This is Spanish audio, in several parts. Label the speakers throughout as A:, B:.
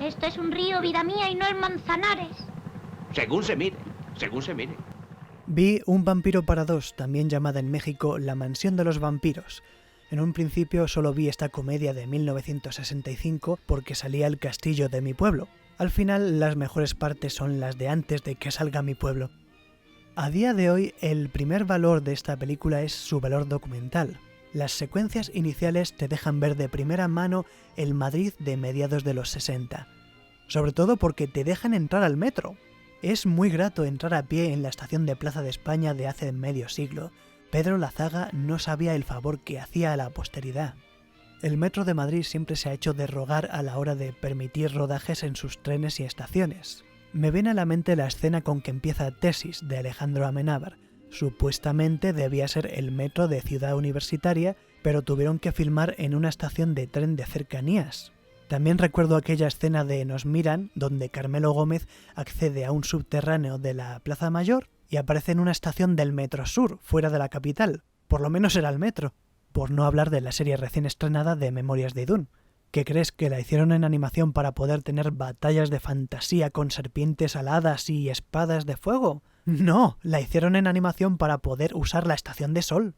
A: Esto es un río, vida mía, y no el Manzanares.
B: Según se mire, según se mire.
C: Vi Un vampiro para dos, también llamada en México La mansión de los vampiros. En un principio solo vi esta comedia de 1965 porque salía El castillo de mi pueblo. Al final las mejores partes son las de antes de que salga Mi pueblo. A día de hoy el primer valor de esta película es su valor documental. Las secuencias iniciales te dejan ver de primera mano el Madrid de mediados de los 60. Sobre todo porque te dejan entrar al metro. Es muy grato entrar a pie en la estación de Plaza de España de hace medio siglo. Pedro Lazaga no sabía el favor que hacía a la posteridad. El metro de Madrid siempre se ha hecho de rogar a la hora de permitir rodajes en sus trenes y estaciones. Me viene a la mente la escena con que empieza Tesis de Alejandro Amenábar. Supuestamente debía ser el metro de Ciudad Universitaria, pero tuvieron que filmar en una estación de tren de cercanías. También recuerdo aquella escena de Nos miran, donde Carmelo Gómez accede a un subterráneo de la Plaza Mayor y aparece en una estación del Metro Sur, fuera de la capital. Por lo menos era el metro. Por no hablar de la serie recién estrenada de Memorias de Idún. ¿Qué crees, que la hicieron en animación para poder tener batallas de fantasía con serpientes aladas y espadas de fuego? No, la hicieron en animación para poder usar la estación de sol.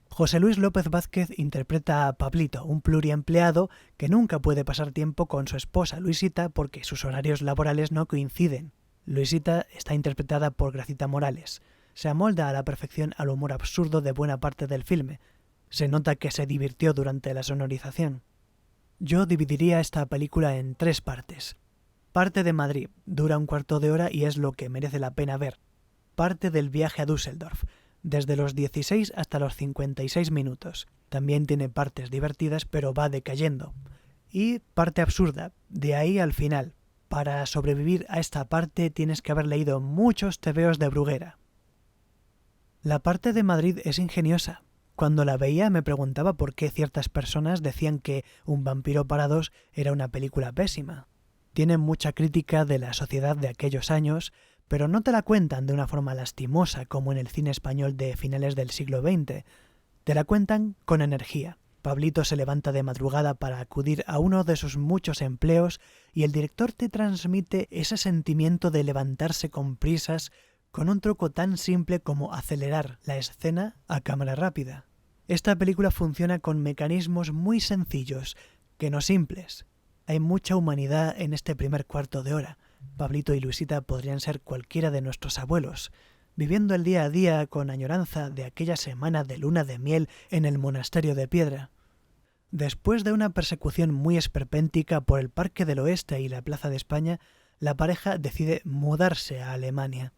C: José Luis López Vázquez interpreta a Pablito, un pluriempleado que nunca puede pasar tiempo con su esposa Luisita porque sus horarios laborales no coinciden. Luisita está interpretada por Gracita Morales. Se amolda a la perfección al humor absurdo de buena parte del filme. Se nota que se divirtió durante la sonorización. Yo dividiría esta película en 3 partes. Parte de Madrid, dura un cuarto de hora y es lo que merece la pena ver. Parte del viaje a Düsseldorf, desde los 16 hasta los 56 minutos. También tiene partes divertidas, pero va decayendo. Y parte absurda, de ahí al final. Para sobrevivir a esta parte tienes que haber leído muchos tebeos de Bruguera. La parte de Madrid es ingeniosa. Cuando la veía me preguntaba por qué ciertas personas decían que Un vampiro para dos era una película pésima. Tiene mucha crítica de la sociedad de aquellos años, pero no te la cuentan de una forma lastimosa como en el cine español de finales del siglo XX. Te la cuentan con energía. Pablito se levanta de madrugada para acudir a uno de sus muchos empleos y el director te transmite ese sentimiento de levantarse con prisas con un truco tan simple como acelerar la escena a cámara rápida. Esta película funciona con mecanismos muy sencillos, que no simples. Hay mucha humanidad en este primer cuarto de hora. Pablito y Luisita podrían ser cualquiera de nuestros abuelos, viviendo el día a día con añoranza de aquella semana de luna de miel en el monasterio de piedra. Después de una persecución muy esperpéntica por el Parque del Oeste y la Plaza de España, la pareja decide mudarse a Alemania.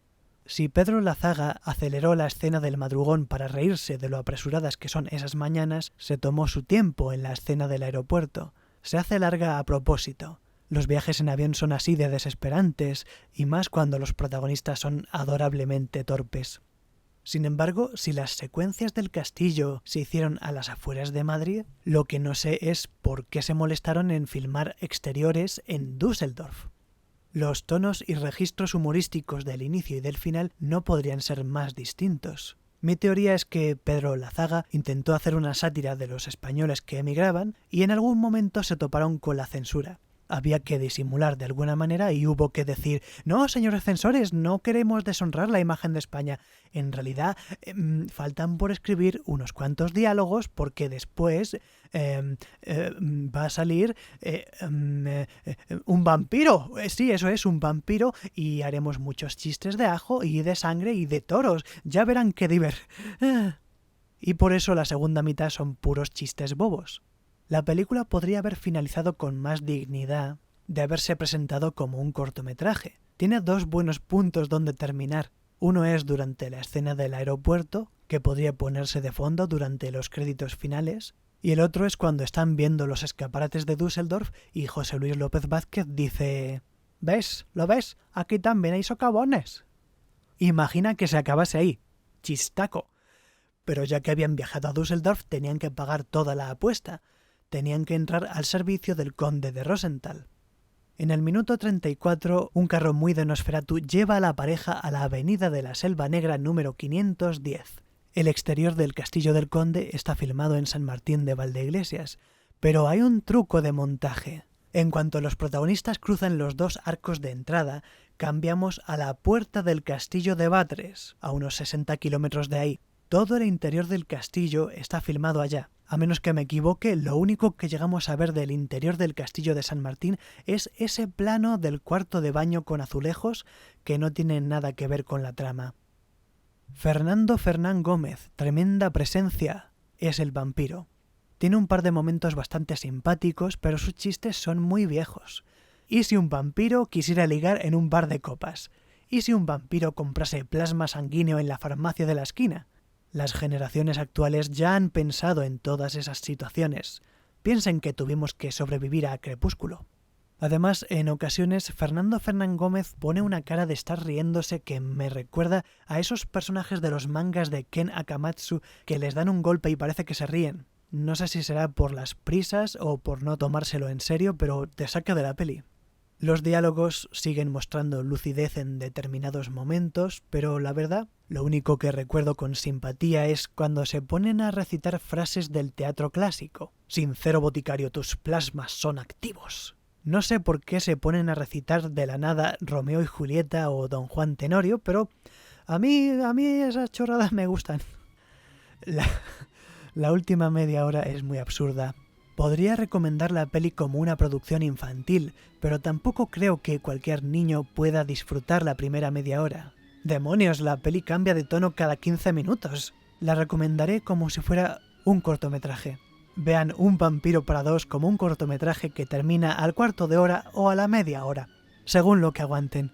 C: Si Pedro Lazaga aceleró la escena del madrugón para reírse de lo apresuradas que son esas mañanas, se tomó su tiempo en la escena del aeropuerto. Se hace larga a propósito. Los viajes en avión son así de desesperantes, y más cuando los protagonistas son adorablemente torpes. Sin embargo, si las secuencias del castillo se hicieron a las afueras de Madrid, lo que no sé es por qué se molestaron en filmar exteriores en Düsseldorf. Los tonos y registros humorísticos del inicio y del final no podrían ser más distintos. Mi teoría es que Pedro Lazaga intentó hacer una sátira de los españoles que emigraban y en algún momento se toparon con la censura. Había que disimular de alguna manera y hubo que decir: no, señores censores, no queremos deshonrar la imagen de España. En realidad, faltan por escribir unos cuantos diálogos porque después va a salir un vampiro. Sí, eso es, un vampiro, y haremos muchos chistes de ajo y de sangre y de toros. Ya verán qué Y por eso la segunda mitad son puros chistes bobos. La película podría haber finalizado con más dignidad de haberse presentado como un cortometraje. Tiene 2 buenos puntos donde terminar. Uno es durante la escena del aeropuerto, que podría ponerse de fondo durante los créditos finales, y el otro es cuando están viendo los escaparates de Düsseldorf y José Luis López Vázquez dice: ¿ves? ¿Lo ves? Aquí también hay socavones. Imagina que se acabase ahí. Chistaco. Pero ya que habían viajado a Düsseldorf tenían que pagar toda la apuesta. Tenían que entrar al servicio del conde de Rosenthal. En el minuto 34, un carro muy de Nosferatu lleva a la pareja a la avenida de la Selva Negra número 510. El exterior del castillo del conde está filmado en San Martín de Valdeiglesias, pero hay un truco de montaje. En cuanto los protagonistas cruzan los dos arcos de entrada, cambiamos a la puerta del castillo de Batres, a unos 60 kilómetros de ahí. Todo el interior del castillo está filmado allá. A menos que me equivoque, lo único que llegamos a ver del interior del castillo de San Martín es ese plano del cuarto de baño con azulejos que no tiene nada que ver con la trama. Fernando Fernán Gómez, tremenda presencia, es el vampiro. Tiene un par de momentos bastante simpáticos, pero sus chistes son muy viejos. ¿Y si un vampiro quisiera ligar en un bar de copas? ¿Y si un vampiro comprase plasma sanguíneo en la farmacia de la esquina? Las generaciones actuales ya han pensado en todas esas situaciones. Piensen que tuvimos que sobrevivir a Crepúsculo. Además, en ocasiones, Fernando Fernán Gómez pone una cara de estar riéndose que me recuerda a esos personajes de los mangas de Ken Akamatsu que les dan un golpe y parece que se ríen. No sé si será por las prisas o por no tomárselo en serio, pero te saca de la peli. Los diálogos siguen mostrando lucidez en determinados momentos, pero la verdad, lo único que recuerdo con simpatía es cuando se ponen a recitar frases del teatro clásico. Sincero boticario, tus plasmas son activos. No sé por qué se ponen a recitar de la nada Romeo y Julieta o Don Juan Tenorio, pero a mí esas chorradas me gustan. La última media hora es muy absurda. Podría recomendar la peli como una producción infantil, pero tampoco creo que cualquier niño pueda disfrutar la primera media hora. ¡Demonios! La peli cambia de tono cada 15 minutos. La recomendaré como si fuera un cortometraje. Vean Un vampiro para dos como un cortometraje que termina al cuarto de hora o a la media hora, según lo que aguanten.